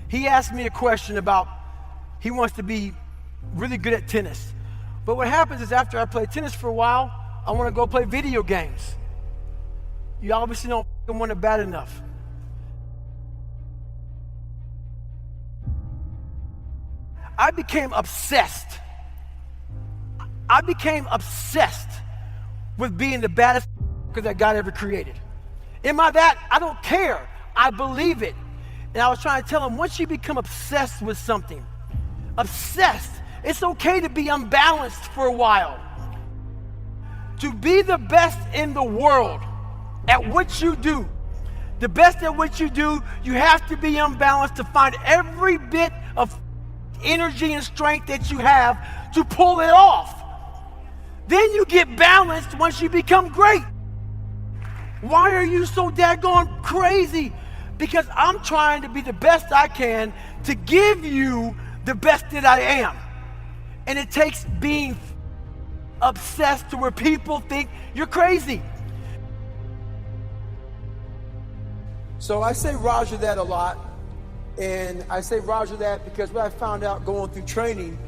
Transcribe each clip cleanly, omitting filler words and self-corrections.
He asked me a question about, he wants to be really good at tennis. But what happens is after I play tennis for a while, I want to go play video games. You obviously don't want it bad enough. I became obsessed. I became obsessed with being the baddest that God ever created. Am I that? I don't care. I believe it. And I was trying to tell him, once you become obsessed with something, obsessed, it's okay to be unbalanced for a while. To be the best in the world at what you do, the best at what you do, you have to be unbalanced to find every bit of energy and strength that you have to pull it off. Then you get balanced once you become great. Why are you so daggone crazy? Because I'm trying to be the best I can to give you the best that I am. And it takes being obsessed to where people think you're crazy. So I say Roger that a lot. And I say Roger that because what I found out going through training,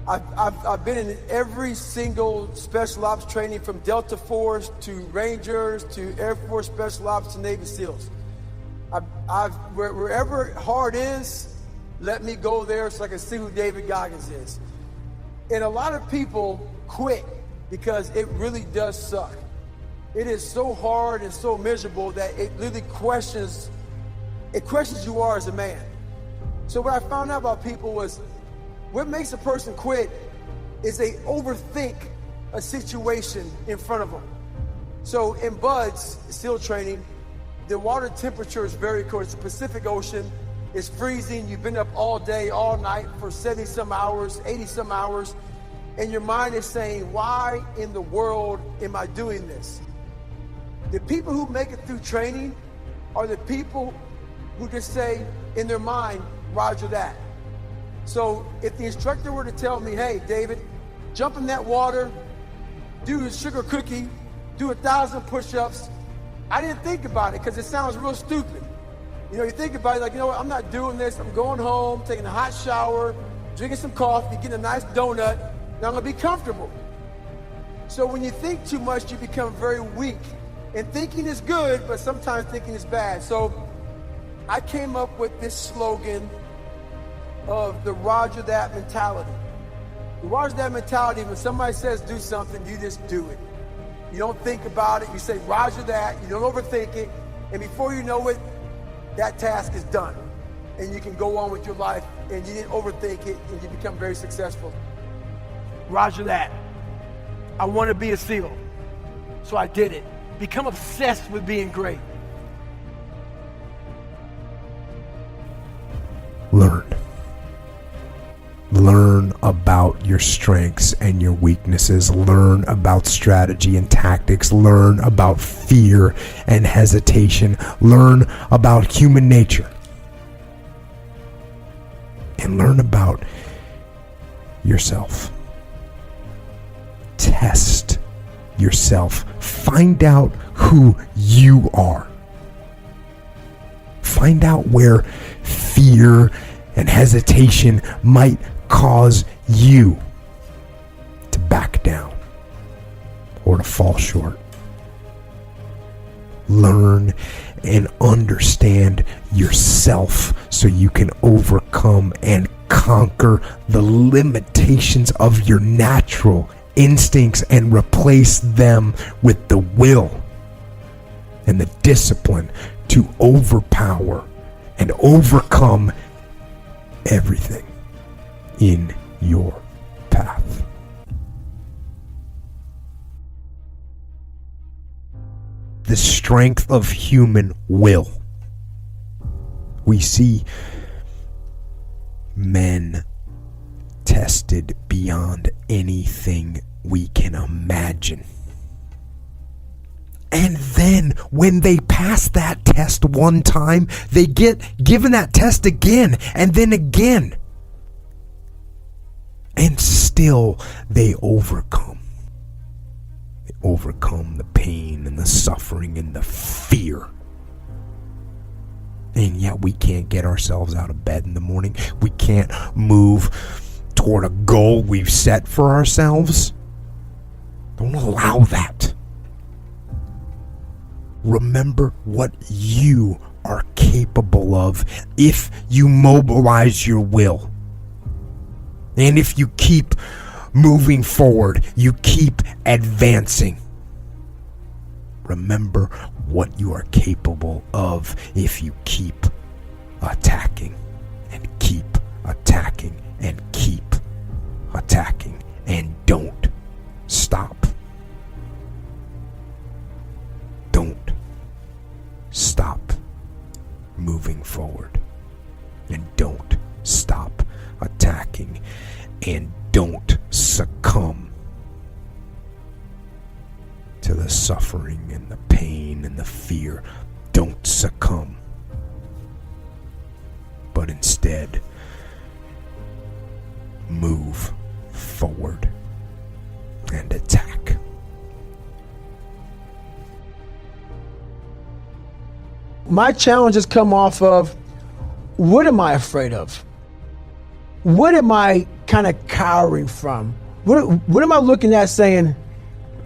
I've been in every single special ops training, from Delta Force to Rangers to Air Force Special Ops to Navy SEALs. Wherever hard is, let me go there so I can see who David Goggins is. And a lot of people quit because it really does suck. It is so hard and so miserable that it literally questions you are as a man. So what I found out about people was, what makes a person quit is they overthink a situation in front of them. So in BUDS, SEAL training, the water temperature is very cold. It's the Pacific Ocean. It's freezing. You've been up all day, all night for 70 some hours, 80 some hours. And your mind is saying, why in the world am I doing this? The people who make it through training are the people who just say in their mind, Roger that. So if the instructor were to tell me, hey, David, jump in that water, do a sugar cookie, do 1,000 push-ups, I didn't think about it because it sounds real stupid. You know, you think about it like, you know what, I'm not doing this. I'm going home, taking a hot shower, drinking some coffee, getting a nice donut, and I'm gonna be comfortable. So when you think too much, you become very weak. And thinking is good, but sometimes thinking is bad. So I came up with this slogan of the Roger that mentality. The Roger that mentality, when somebody says do something, you just do it. You don't think about it. You say Roger that. You don't overthink it. And before you know it, that task is done. And you can go on with your life, and you didn't overthink it, and you become very successful. Roger that. I want to be a SEAL. So I did it. Become obsessed with being great. Learn about your strengths and your weaknesses. Learn about strategy and tactics. Learn about fear and hesitation. Learn about human nature. And learn about yourself. Test yourself. Find out who you are. Find out where fear and hesitation might cause you to back down or to fall short. Learn and understand yourself so you can overcome and conquer the limitations of your natural instincts and replace them with the will and the discipline to overpower and overcome everything in your path. The strength of human will. We see men tested beyond anything we can imagine. And then when they pass that test one time, they get given that test again and then again. And still they overcome. They overcome the pain and the suffering and the fear. And yet we can't get ourselves out of bed in the morning. We can't move toward a goal we've set for ourselves. Don't allow that. Remember what you are capable of if you mobilize your will. And if you keep moving forward, you keep advancing. Remember what you are capable of if you keep attacking and keep attacking and keep attacking and don't stop. Don't stop moving forward, and don't stop attacking, and don't succumb to the suffering and the pain and the fear. Don't succumb, but instead move forward and attack. My challenges come off of, what am I afraid of? What am I kind of cowering from? What am I looking at saying,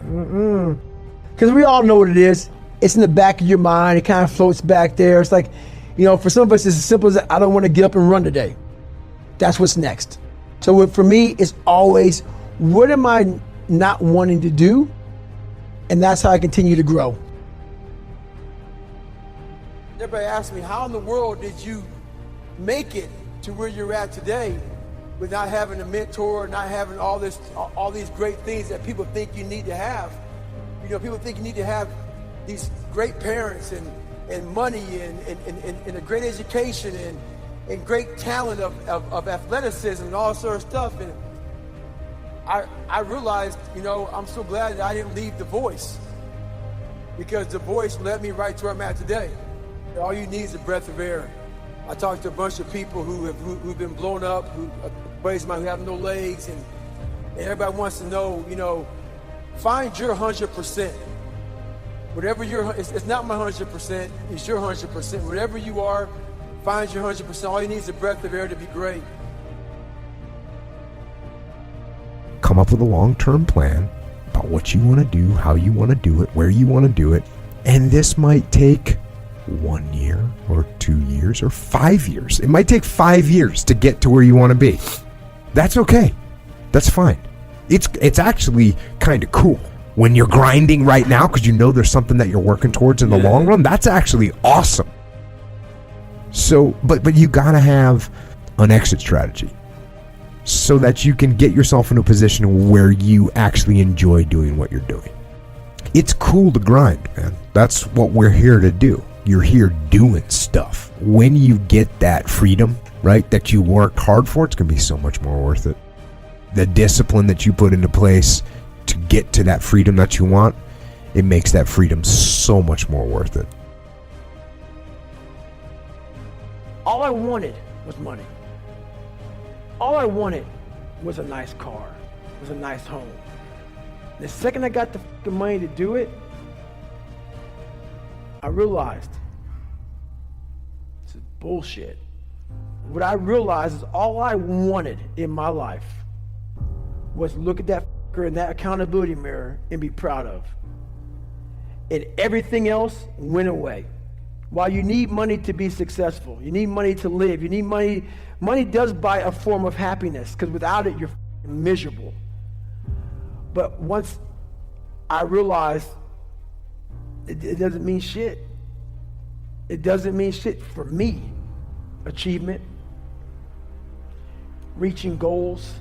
Because we all know what it is. It's in the back of your mind. It kind of floats back there. It's like, for some of us, it's as simple as, I don't want to get up and run today. That's what's next. So for me, it's always, what am I not wanting to do? And that's how I continue to grow. Everybody asks me, how in the world did you make it to where you're at today without having a mentor, not having all these great things that people think you need to have? People think you need to have these great parents and money and a great education and great talent of athleticism and all sort of stuff. And I realized, I'm so glad that I didn't leave The Voice, because The Voice led me right to where I'm at today. All you need is a breath of air. I talked to a bunch of people who've been blown up, buddies of mine who have no legs, and everybody wants to know, find your 100%. Whatever it's not my 100%, it's your 100%. Whatever you are, find your 100%. All you need is a breath of air to be great. Come up with a long-term plan about what you want to do, how you want to do it, where you want to do it. And this might take 1 year or 2 years or 5 years. It might take 5 years to get to where you want to be. That's okay. That's fine. It's actually kind of cool when you're grinding right now, because there's something that you're working towards in the long run. That's actually awesome. So, but you gotta have an exit strategy so that you can get yourself in a position where you actually enjoy doing what you're doing. It's cool to grind, man. That's what we're here to do. You're here doing stuff. When you get that freedom, right, that you worked hard for, it's gonna be so much more worth it. The discipline that you put into place to get to that freedom that you want, it makes that freedom so much more worth it. All I wanted was money. All I wanted was a nice car, was a nice home. The second I got the money to do it, I realized this is bullshit. What I realized is all I wanted in my life was look at that fucker in that accountability mirror and be proud of. And everything else went away. While you need money to be successful, you need money to live, you need money. Money does buy a form of happiness, because without it, you're miserable. But once I realized it doesn't mean shit. It doesn't mean shit for me. Achievement, reaching goals,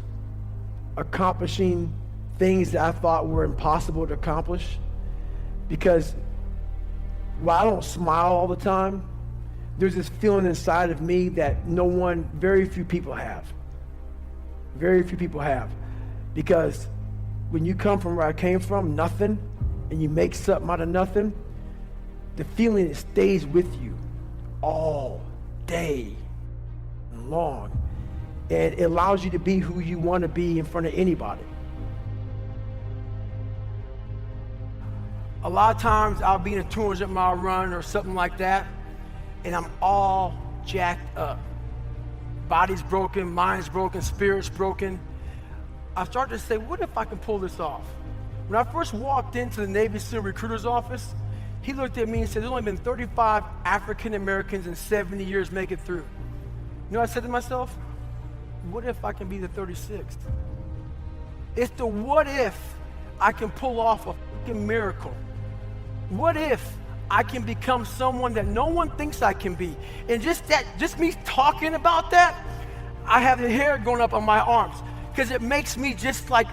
accomplishing things that I thought were impossible to accomplish. Because while I don't smile all the time, there's this feeling inside of me that very few people have. Very few people have. Because when you come from where I came from, nothing, and you make something out of nothing, the feeling stays with you all day long. And it allows you to be who you want to be in front of anybody. A lot of times I'll be in a 200-mile run or something like that, and I'm all jacked up. Body's broken, mind's broken, spirit's broken. I started to say, what if I can pull this off? When I first walked into the Navy SEAL recruiter's office, he looked at me and said, there's only been 35 African Americans in 70 years make it through. You know what I said to myself? What if I can be the 36th? It's the what if I can pull off a fucking miracle. What if I can become someone that no one thinks I can be? And just me talking about that, I have the hair going up on my arms because it makes me just like,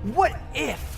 what if?